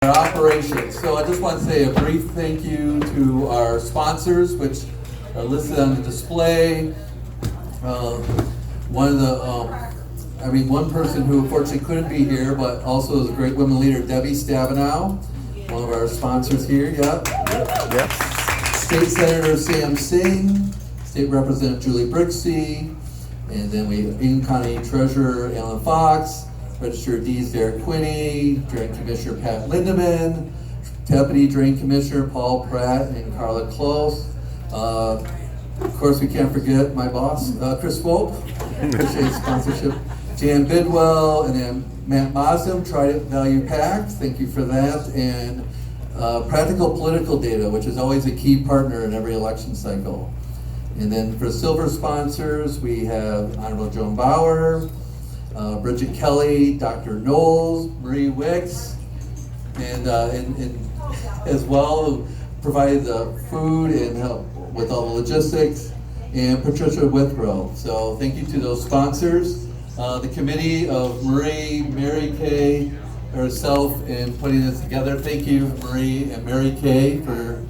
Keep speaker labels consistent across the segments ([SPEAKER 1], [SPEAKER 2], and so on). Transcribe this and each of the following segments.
[SPEAKER 1] our operations. So I just want to say a brief thank you to our sponsors, which are listed on the display. One person who unfortunately couldn't be here, but also is a great women leader, Debbie Stabenow, one of our sponsors here. Yep. State Senator Sam Singh, State Representative Julie Brixey, and then we have Ingham County Treasurer Alan Fox, Registered Deeds Derek Quinney, Drain Commissioner Pat Lindeman, Deputy Drain Commissioner Paul Pratt and Carla Close. Of course, we can't forget my boss, Chris Swope, appreciate sponsorship. Jan Bidwell, and then Matt Mosum, Trident Value Pact, thank you for that. And Practical Political Data, which is always a key partner in every election cycle. And then for silver sponsors, we have Honorable Joan Bauer, Bridget Kelly, Dr. Knowles, Marie Wicks, and as well, who provided the food and help with all the logistics, and Patricia Withrow. So thank you to those sponsors. The committee of Marie, Mary Kay, herself in putting this together. Thank you, Marie and Mary Kay, for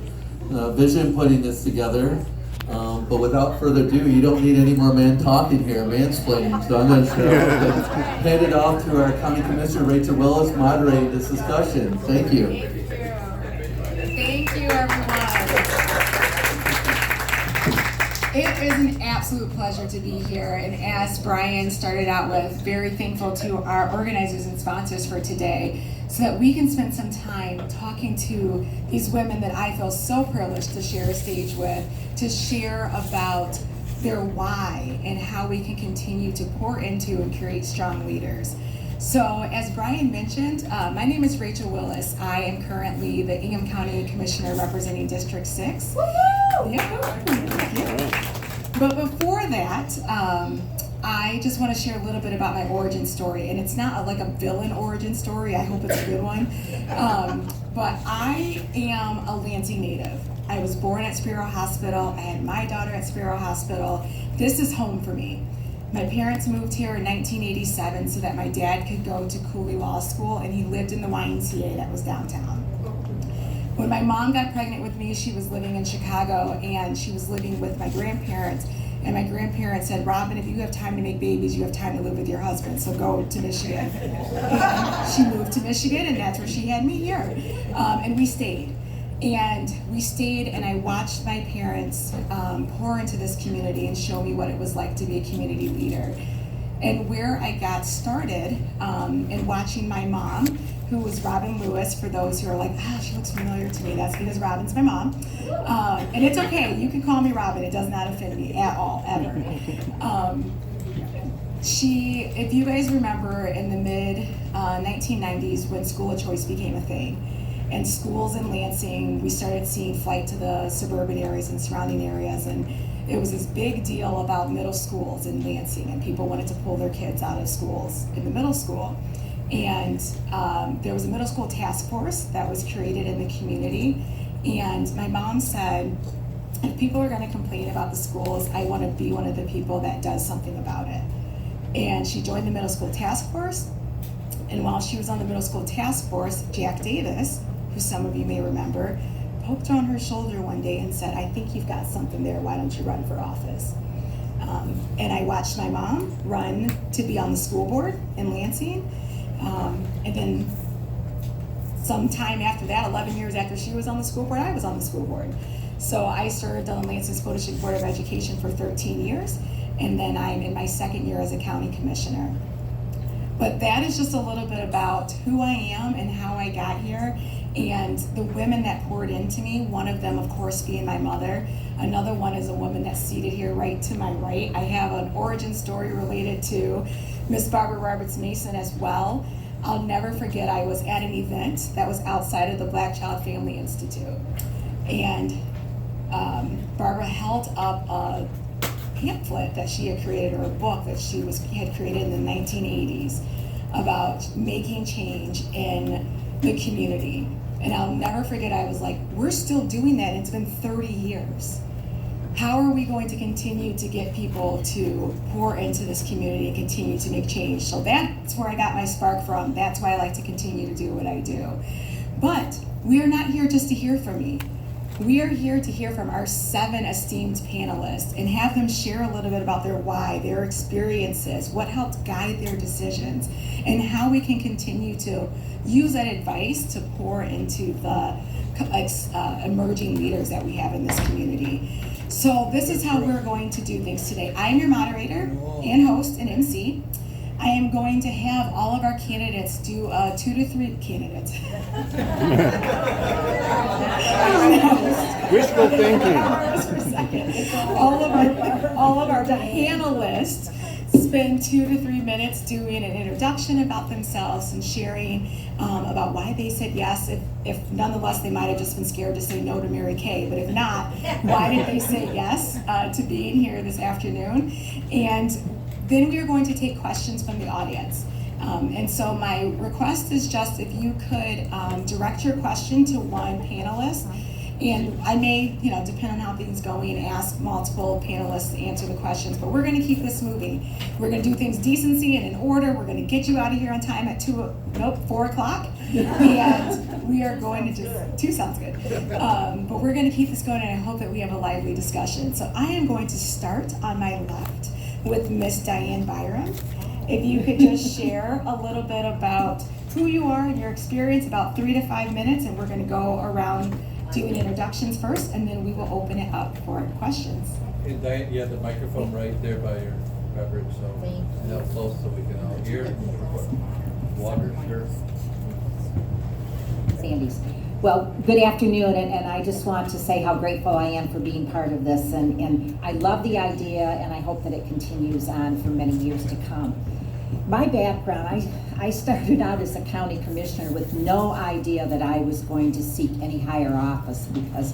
[SPEAKER 1] vision putting this together. But without further ado, you don't need any more man talking here, mansplaining. So I'm going to hand it off to our County Commissioner, Rachel Willis, moderating this discussion. Thank you.
[SPEAKER 2] Thank you, everyone. It is an absolute pleasure to be here, and as Brian started out with, very thankful to our organizers and sponsors for today, so that we can spend some time talking to these women that I feel so privileged to share a stage with, to share about their why and how we can continue to pour into and create strong leaders. So as Brian mentioned, my name is Rachel Willis. I am currently the Ingham County Commissioner representing District 6. But before that, I just want to share a little bit about my origin story. And it's not like a villain origin story. I hope it's a good one. But I am a Lansing native. I was born at Spiro Hospital. I had my daughter at Spiro Hospital. This is home for me. My parents moved here in 1987 so that my dad could go to Cooley Law School, and he lived in the YMCA that was downtown. When my mom got pregnant with me, she was living in Chicago, and she was living with my grandparents. And my grandparents said, Robin, if you have time to make babies, you have time to live with your husband, so go to Michigan. And she moved to Michigan, and that's where she had me here. And we stayed. And I watched my parents pour into this community and show me what it was like to be a community leader. And where I got started in watching my mom, who was Robin Lewis, for those who are like, she looks familiar to me, that's because Robin's my mom. And it's okay, you can call me Robin, it does not offend me at all, ever. If you guys remember in the mid-1990s when school of choice became a thing, and schools in Lansing, we started seeing flight to the suburban areas and surrounding areas, and it was this big deal about middle schools in Lansing, and people wanted to pull their kids out of schools in the middle school. And there was a middle school task force that was created in the community, and my mom said, if people are gonna complain about the schools, I wanna be one of the people that does something about it. And she joined the middle school task force, and while she was on the middle school task force, Jack Davis, who some of you may remember, poked her on her shoulder one day and said, I think you've got something there, why don't you run for office? And I watched my mom run to be on the school board in Lansing, and then sometime after that, 11 years after she was on the school board, I was on the school board. So I served on the Lansing School District Board of Education for 13 years, and then I'm in my second year as a county commissioner. But that is just a little bit about who I am and how I got here, and the women that poured into me, one of them, of course, being my mother. Another one is a woman that's seated here right to my right. I have an origin story related to Miss Barbara Roberts-Mason as well. I'll never forget, I was at an event that was outside of the Black Child Family Institute, and Barbara held up a pamphlet that she had created, or a book that she had created in the 1980s about making change in the community. And I'll never forget, I was like, we're still doing that, and it's been 30 years. How are we going to continue to get people to pour into this community and continue to make change? So that's where I got my spark from. That's why I like to continue to do what I do. But we are not here just to hear from me. We are here to hear from our 7 esteemed panelists and have them share a little bit about their why, their experiences, what helped guide their decisions, and how we can continue to use that advice to pour into the emerging leaders that we have in this community. So this is how we're going to do things today. I am your moderator and host and MC. I am going to have all of our candidates do 2 to 3 candidates.
[SPEAKER 3] Wishful thinking.
[SPEAKER 2] All of our panelists spend 2 to 3 minutes doing an introduction about themselves and sharing about why they said yes. If nonetheless they might have just been scared to say no to Mary Kay, but if not, why did they say yes to being here this afternoon? And then we are going to take questions from the audience. And so my request is just if you could direct your question to one panelist. And I may, depend on how things going, ask multiple panelists to answer the questions, but we're gonna keep this moving. We're gonna do things decency and in order. We're gonna get you out of here on time at 4 o'clock. And we are going to just, 2 sounds good. But we're gonna keep this going and I hope that we have a lively discussion. So I am going to start on my left with Miss Diane Byram. If you could just share a little bit about who you are and your experience, about 3 to 5 minutes, and we're gonna go around doing introductions first, and then we will open it up for questions.
[SPEAKER 4] Hey Diane, you have the microphone right there by your beverage, so up close so we can all hear. Water, sure.
[SPEAKER 5] Sandy's. Well, good afternoon, and I just want to say how grateful I am for being part of this, and I love the idea, and I hope that it continues on for many years to come. My background, I started out as a county commissioner with no idea that I was going to seek any higher office because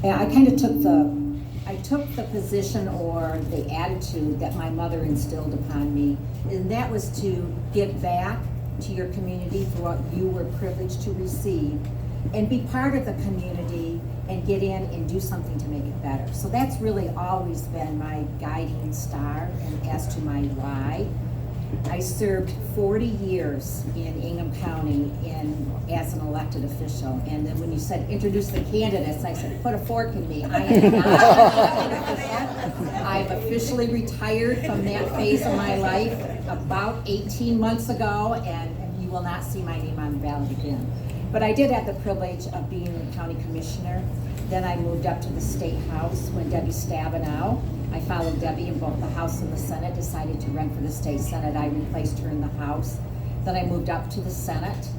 [SPEAKER 5] I kind of took the position or the attitude that my mother instilled upon me, and that was to give back to your community for what you were privileged to receive and be part of the community and get in and do something to make it better. So that's really always been my guiding star, and as to my why, I served 40 years in Ingham County as an elected official. And then when you said introduce the candidates, I said put a fork in me. I am not an elected official. I've officially retired from that phase of my life about 18 months ago, and you will not see my name on the ballot again. But I did have the privilege of being the county commissioner. Then I moved up to the state house when Debbie Stabenow, I followed Debbie in both the House and the Senate, decided to run for the state Senate. I replaced her in the House. Then I moved up to the Senate.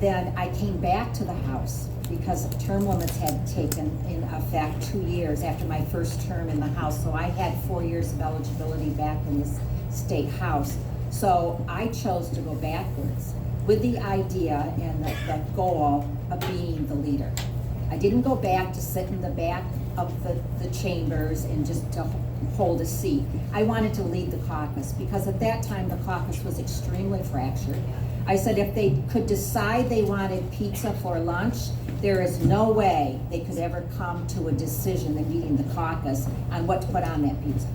[SPEAKER 5] Then I came back to the House because term limits had taken in effect 2 years after my first term in the House. So I had 4 years of eligibility back in the state House. So I chose to go backwards with the idea and the goal of being the leader. I didn't go back to sit in the back of the chambers and just to hold a seat. I wanted to lead the caucus because at that time the caucus was extremely fractured. I said if they could decide they wanted pizza for lunch, there is no way they could ever come to a decision in meeting the caucus on what to put on that pizza.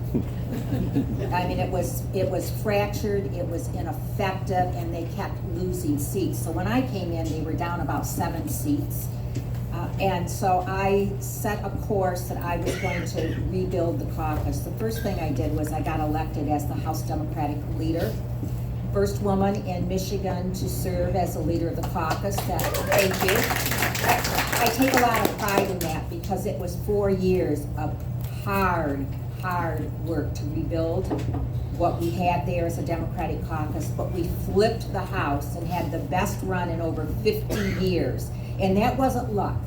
[SPEAKER 5] I mean, it was fractured, it was ineffective, and they kept losing seats. So when I came in, they were down about 7 seats. And so I set a course that I was going to rebuild the caucus. The first thing I did was I got elected as the House Democratic leader. First woman in Michigan to serve as a leader of the caucus. Thank you. I take a lot of pride in that because it was 4 years of hard work to rebuild what we had there as a Democratic caucus, but we flipped the House and had the best run in over 50 years. And that wasn't luck.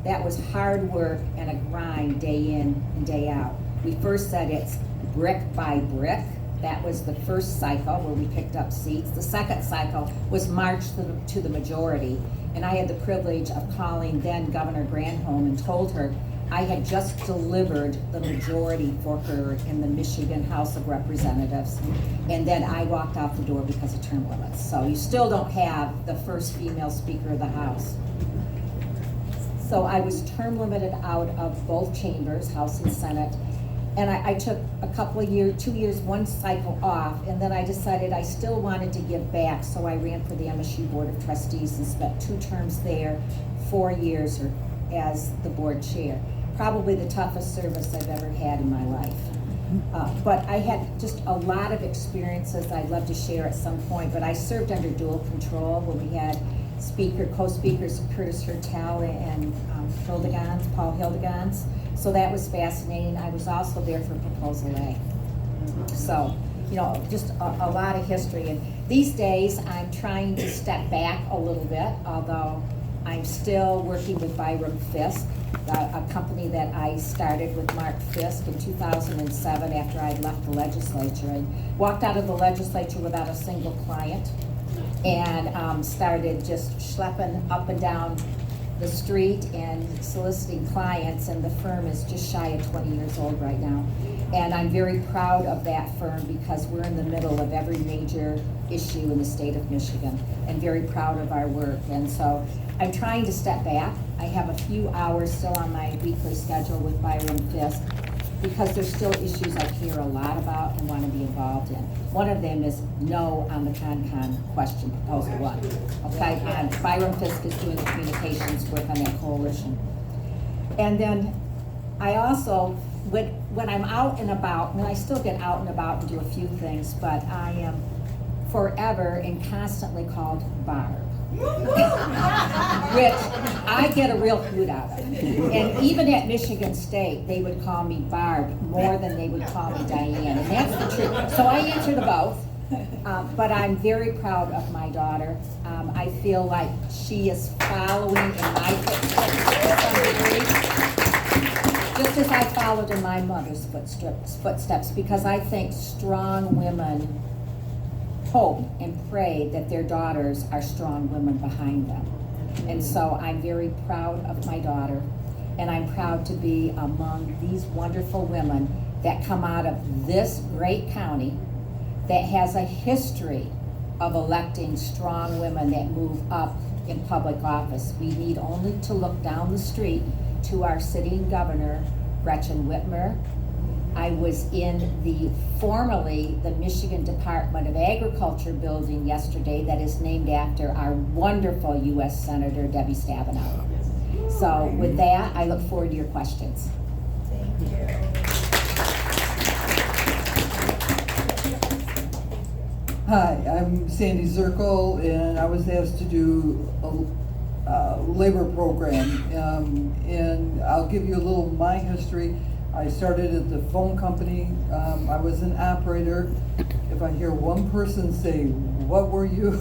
[SPEAKER 5] That was hard work and a grind day in and day out. We first said it's brick by brick. That was the first cycle where we picked up seats. The second cycle was march to the majority. And I had the privilege of calling then Governor Granholm and told her I had just delivered the majority for her in the Michigan House of Representatives. And then I walked out the door because of term limits. So you still don't have the first female Speaker of the House. So I was term limited out of both chambers, House and Senate. And I took a couple of years, 2 years, one cycle off, and then I decided I still wanted to give back, so I ran for the MSU Board of Trustees and spent 2 terms there, 4 years as the board chair. Probably the toughest service I've ever had in my life. But I had just a lot of experiences I'd love to share at some point, but I served under dual control when we had co-speakers Curtis Hertel and Paul Hildegans. So that was fascinating. I was also there for Proposal A. So, just a lot of history. And these days, I'm trying to step back a little bit, although I'm still working with Byram Fisk, a company that I started with Mark Fisk in 2007 after I'd left the legislature. I walked out of the legislature without a single client and started just schlepping up and down the street and soliciting clients, and the firm is just shy of 20 years old right now. And I'm very proud of that firm because we're in the middle of every major issue in the state of Michigan, and very proud of our work. And so I'm trying to step back. I have a few hours still on my weekly schedule with Byram Fisk because there's still issues I care a lot about and want to be involved in. One of them is no on the CON question, Proposal 1. Okay, and Byram Fisk is doing the communications work on that coalition. And then I also, when I'm out and about, and I still get out and about and do a few things, but I am forever and constantly called Barb. Which I get a real hoot out of. And even at Michigan State, they would call me Barb more than they would call me Diane, and that's the truth. So I answer to both, but I'm very proud of my daughter. I feel like she is following in my footsteps to some degree, just as I followed in my mother's footsteps, because I think strong women hope and pray that their daughters are strong women behind them. And so I'm very proud of my daughter, and I'm proud to be among these wonderful women that come out of this great county that has a history of electing strong women that move up in public office. We need only to look down the street to our sitting governor, Gretchen Whitmer. I was in formerly the Michigan Department of Agriculture building yesterday that is named after our wonderful U.S. Senator Debbie Stabenow. So with that, I look forward to your questions.
[SPEAKER 2] Thank you.
[SPEAKER 3] Hi, I'm Sandy Zirkle, and I was asked to do a labor program, and I'll give you a little my history. I started at the phone company. I was an operator. If I hear one person say, "What were you?"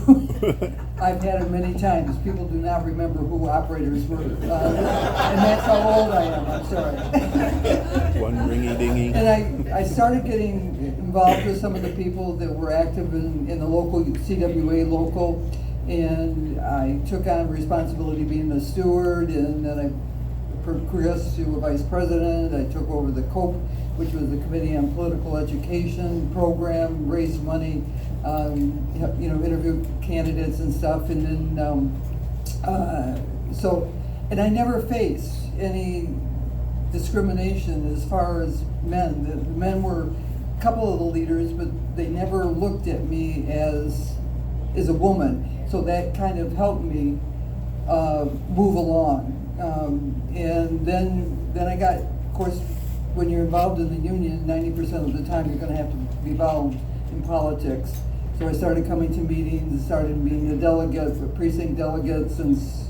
[SPEAKER 3] I've had it many times. People do not remember who operators were. And that's how old I am, I'm sorry.
[SPEAKER 6] One ringy dingy.
[SPEAKER 3] And I started getting involved with some of the people that were active in the local, CWA local, and I took on responsibility being a steward, and then I progressed to a vice president. I took over the COPE, which was the Committee on Political Education program, raised money, interviewed candidates and stuff, and then and I never faced any discrimination as far as men. The men were a couple of the leaders, but they never looked at me as a woman. So that kind of helped me move along. And then I got, of course, when you're involved in the union, 90% of the time you're going to have to be involved in politics. So I started coming to meetings, started being a delegate, a precinct delegate since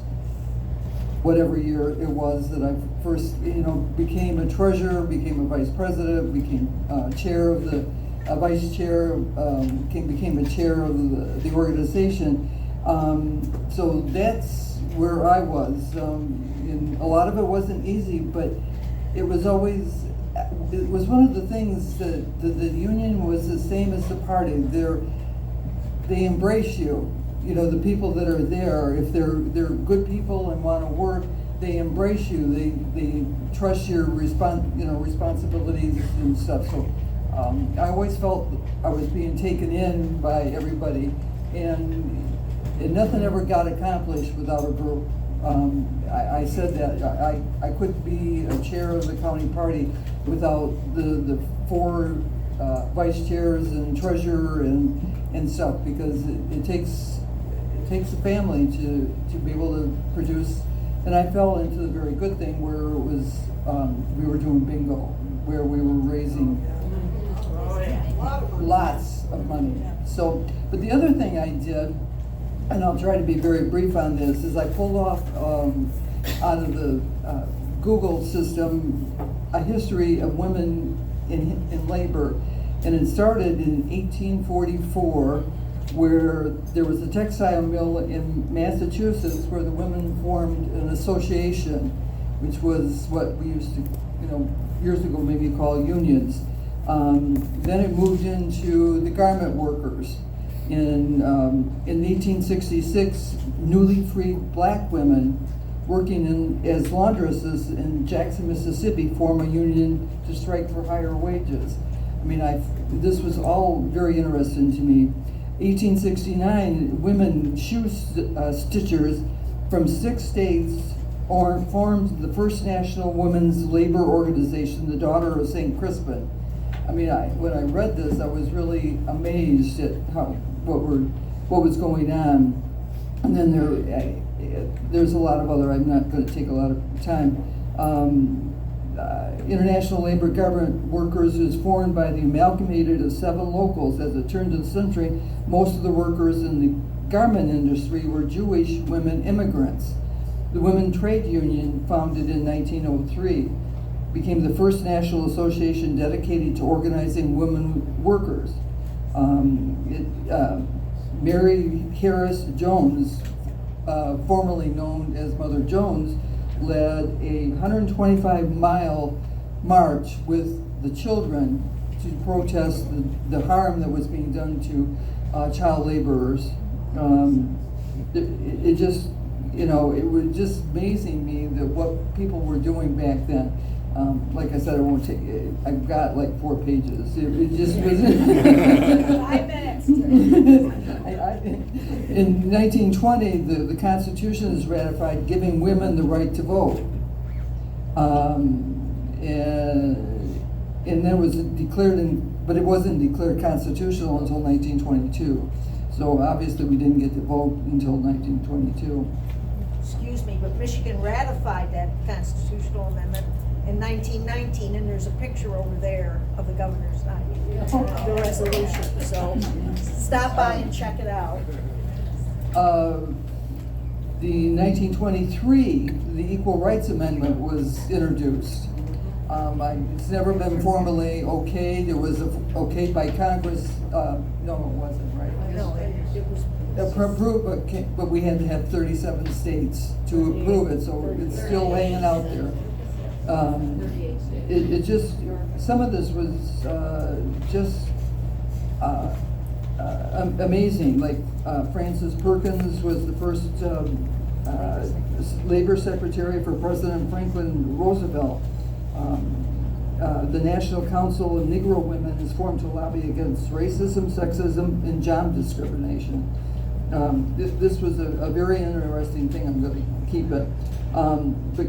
[SPEAKER 3] whatever year it was that I first, became a treasurer, became a vice president, became chair of the, vice chair, became a chair of the organization. So that's where I was. And a lot of it wasn't easy, but it was one of the things that the union was the same as the party. They embrace you. The people that are there, if they're good people and want to work, they embrace you. They trust your responsibilities and stuff. So I always felt I was being taken in by everybody, and and nothing ever got accomplished without a group. I said that, I couldn't be a chair of the county party without the four vice chairs and treasurer and stuff, because it takes a family to be able to produce. And I fell into the very good thing where it was, we were doing bingo, where we were raising lots of money. So, but the other thing I did, and I'll try to be very brief on this, is I pulled off out of the Google system a history of women in labor. And it started in 1844, where there was a textile mill in Massachusetts where the women formed an association, which was what we used to, years ago maybe call unions. Then it moved into the garment workers. In 1866, newly freed black women working as laundresses in Jackson, Mississippi, form a union to strike for higher wages. I mean, this was all very interesting to me. 1869, women shoe stitchers from 6 states formed the first national women's labor organization, the Daughter of St. Crispin. I mean, when I read this, I was really amazed at what was going on. And then there's a lot of other, I'm not going to take a lot of time. International Labor Government Workers is formed by the amalgamated of 7 locals. As it turned in the century, most of the workers in the garment industry were Jewish women immigrants. The Women Trade Union, founded in 1903, became the first national association dedicated to organizing women workers. Mary Harris Jones, formerly known as Mother Jones, led a 125-mile march with the children to protest the harm that was being done to child laborers. It just, it was just amazing me that what people were doing back then. Like I said, I won't take it. I've got like 4 pages. It just was.
[SPEAKER 2] 5 minutes.
[SPEAKER 3] In 1920, the Constitution is ratified, giving women the right to vote. And then it was declared but it wasn't declared constitutional until 1922. So obviously we didn't get to vote until 1922.
[SPEAKER 7] Excuse me, but Michigan ratified that constitutional amendment in 1919, and there's a picture over there of the governor's signing the resolution. So stop by and check it out.
[SPEAKER 3] The 1923, the Equal Rights Amendment was introduced. It's never been formally okayed. It was okayed by Congress. No, it wasn't, right?
[SPEAKER 7] No, it was
[SPEAKER 3] approved, but we had to have 37 states to approve it, so it's still hanging out there. It just, some of this was just amazing. Like Frances Perkins was the first labor secretary for President Franklin Roosevelt. The National Council of Negro Women is formed to lobby against racism, sexism, and job discrimination. This was a very interesting thing. I'm going to keep it. But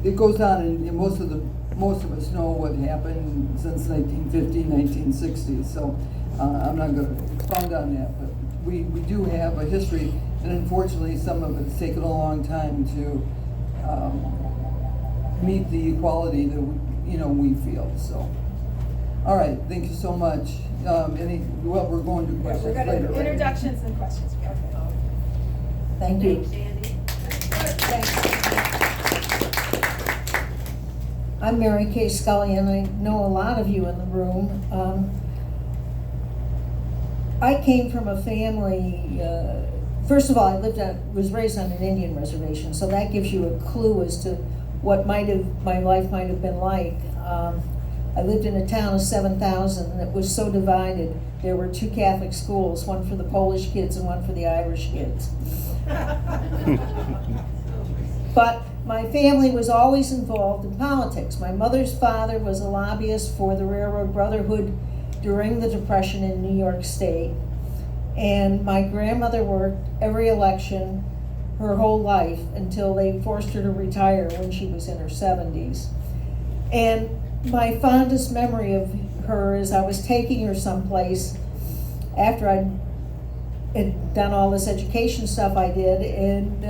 [SPEAKER 3] it goes on, and most of us know what happened since 1950, 1960. So I'm not going to expound on that. But we do have a history, and unfortunately, some of it's taken a long time to meet the equality that we feel. So, all right, thank you so much. We're going to questions
[SPEAKER 2] We're going
[SPEAKER 3] later.
[SPEAKER 2] to introductions and questions. Okay.
[SPEAKER 3] Thank you.
[SPEAKER 2] Thanks.
[SPEAKER 8] I'm Mary Kay Scully, and I know a lot of you in the room. I came from a family, first of all, I was raised on an Indian reservation, so that gives you a clue as to what my life might have been like. I lived in a town of 7,000, and it was so divided. There were 2 Catholic schools, one for the Polish kids and one for the Irish kids. But my family was always involved in politics. My mother's father was a lobbyist for the Railroad Brotherhood during the Depression in New York State. And my grandmother worked every election her whole life until they forced her to retire when she was in her 70s. And my fondest memory of her is I was taking her someplace after I'd had done all this education stuff I did, and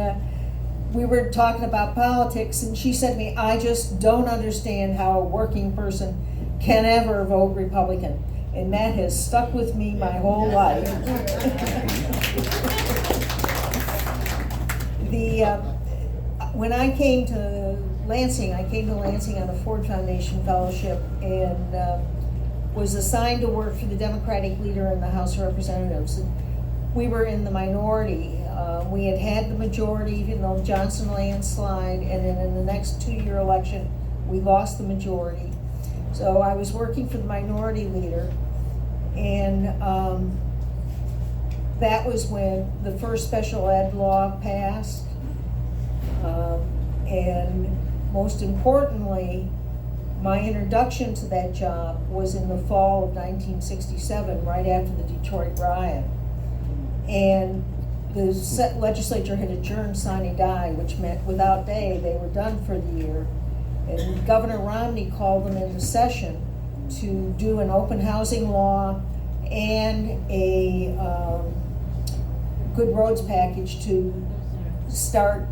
[SPEAKER 8] we were talking about politics, and she said to me, I just don't understand how a working person can ever vote Republican. And that has stuck with me my whole life. When I came to Lansing on a Ford Foundation fellowship and was assigned to work for the Democratic leader in the House of Representatives. We were in the minority. We had the majority, even though Johnson landslide, and then in the next 2-year election, we lost the majority. So I was working for the minority leader, and that was when the first special ed law passed. And most importantly, my introduction to that job was in the fall of 1967, right after the Detroit riot. And the legislature had adjourned sine die, which meant without day, they were done for the year. And Governor Romney called them into session to do an open housing law and a good roads package to start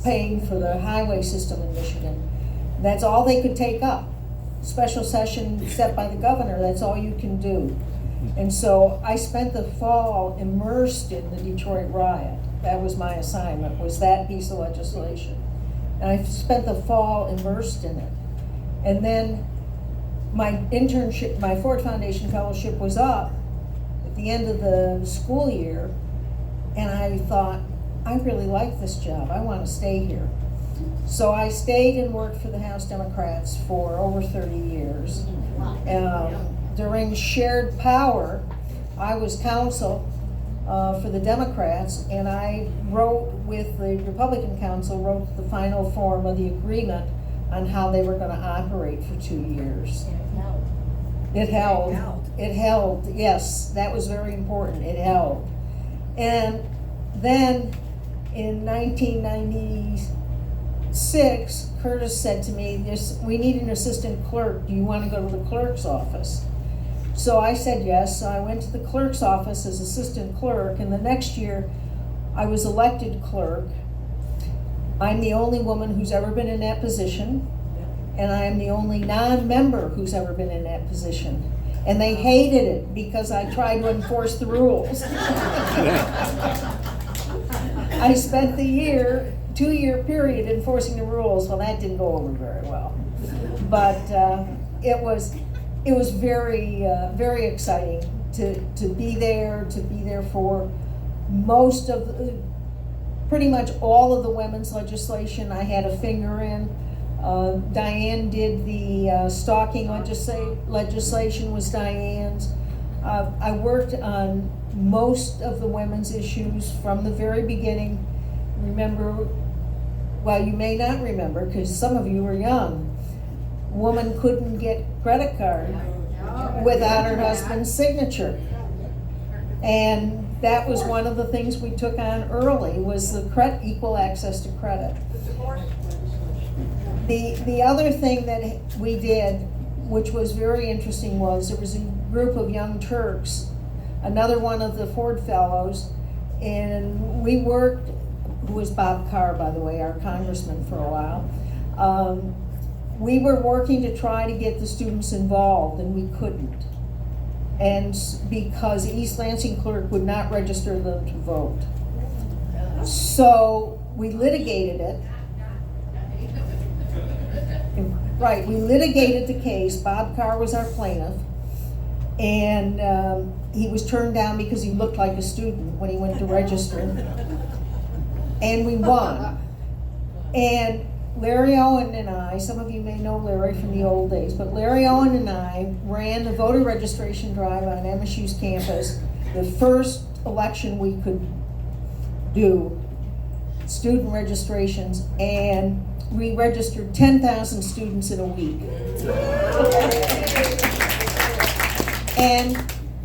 [SPEAKER 8] paying for the highway system in Michigan. That's all they could take up. Special session set by the governor, that's all you can do. And so I spent the fall immersed in the Detroit riot. That was my assignment, was that piece of legislation. And I spent the fall immersed in it. And then my internship, my Ford Foundation fellowship was up at the end of the school year, and I thought, I really like this job, I want to stay here. So I stayed and worked for the House Democrats for over 30 years. During shared power, I was counsel for the Democrats, and I wrote with the Republican counsel, wrote the final form of the agreement on how they were going to operate for 2 years. It held. It held, yes, that was very important, it held. And then in 1996, Curtis said to me, we need an assistant clerk, do you want to go to the clerk's office? So I said yes, so I went to the clerk's office as assistant clerk, and the next year I was elected clerk. I'm the only woman who's ever been in that position, and I am the only non-member who's ever been in that position. And they hated it because I tried to enforce the rules. I spent the 2-year period enforcing the rules. Well, that didn't go over very well. But it was very, very exciting to be there for most of pretty much all of the women's legislation I had a finger in. Diane did the stalking legislation was Diane's. I worked on most of the women's issues from the very beginning. Remember, well, you may not remember because some of you are young. Woman couldn't get credit card without her husband's signature. And that was one of the things we took on early, was the equal access to credit. The other thing that we did, which was very interesting, was there was a group of young Turks, another one of the Ford Fellows, and we worked, who was Bob Carr, by the way, our congressman for a while. We were working to try to get the students involved, and we couldn't. And because the East Lansing clerk would not register them to vote. So we litigated it. Right, we litigated the case. Bob Carr was our plaintiff. And he was turned down because he looked like a student when he went to register. And we won. And Larry Owen and I, some of you may know Larry from the old days, but Larry Owen and I ran the voter registration drive on MSU's campus, the first election we could do, student registrations, and we registered 10,000 students in a week. And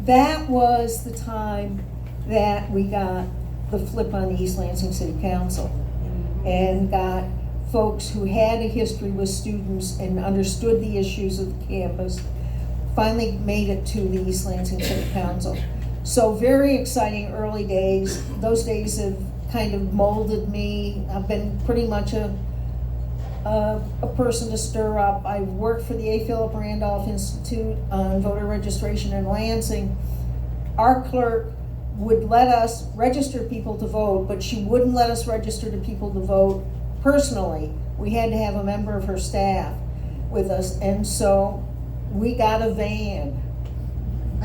[SPEAKER 8] that was the time that we got the flip on the East Lansing City Council and got folks who had a history with students and understood the issues of the campus finally made it to the East Lansing City Council. So very exciting early days. Those days have kind of molded me. I've been pretty much a person to stir up. I've worked for the A. Philip Randolph Institute on voter registration in Lansing. Our clerk would let us register people to vote, but she wouldn't let us register to people to vote personally. We had to have a member of her staff with us, and so we got a van.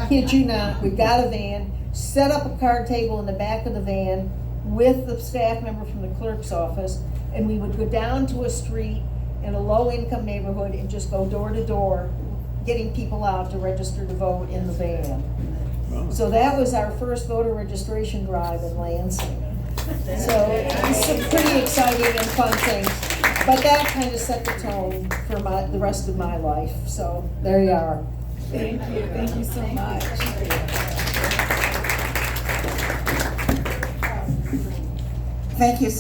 [SPEAKER 8] Kid you not, we got a van, set up a card table in the back of the van with the staff member from the clerk's office, and we would go down to a street in a low-income neighborhood and just go door to door, getting people out to register to vote in the van. So that was our first voter registration drive in Lansing. So it's some pretty exciting and fun things. But that kind of set the tone for the rest of my life. So there you are.
[SPEAKER 2] Thank you so much.
[SPEAKER 9] Thank you so much.